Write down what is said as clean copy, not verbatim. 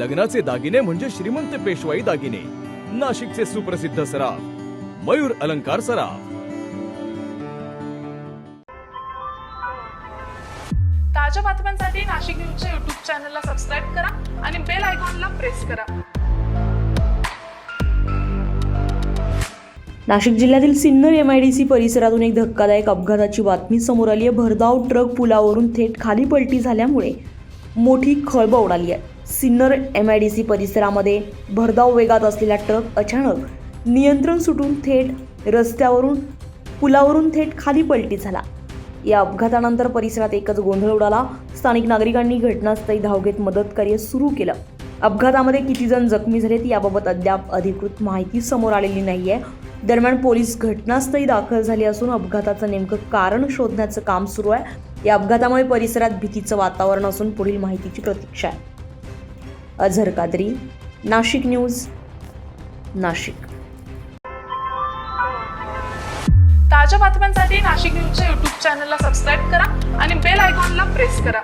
लग्नाचे दागिने म्हणजे श्रीमंत पेशवाई दागिने, नाशिकचे सुप्रसिद्ध सराफ मयूर अलंकार सराफ। ताज्या बातम्यांसाठी नाशिक न्यूजच्या YouTube चॅनलला सबस्क्राईब करा आणि बेल आयकॉनला प्रेस करा। नाशिक जिल्ह्यातील सिन्नर MIDC परिसरातून एक धक्कादायक अपघाताची बातमी समोर आली आहे। भरधाव ट्रक पुलावरून थेट खाली पलटी झाल्यामुळे मोठी खळबळ उडाली आहे। सिन्नर MIDC परिसरामध्ये भरधाव वेगात असलेला ट्रक अचानक नियंत्रण सुटून थेट रस्त्यावरून पुलावरून थेट खाली पलटी झाला। या अपघातानंतर परिसरात एकच गोंधळ उडाला। स्थानिक नागरिकांनी घटनास्थळी धाव घेत मदत कार्य सुरू केलं। अपघातामध्ये किती जण जखमी झालेत याबाबत अद्याप अधिकृत माहिती समोर आलेली नाहीये। दरम्यान पोलीस घटनास्थळी दाखल झाले असून अपघाताचं नेमकं कारण शोधण्याचं काम सुरू आहे। या अपघातामुळे परिसरात भीतीचं वातावरण असून पुढील माहितीची प्रतीक्षा आहे। अझर कादरी, नाशिक न्यूज, नाशिक। ताज्या बातम्यांसाठी नाशिक न्यूजच्या YouTube चॅनलला सबस्क्राईब करा आणि बेल आयकॉनला प्रेस करा।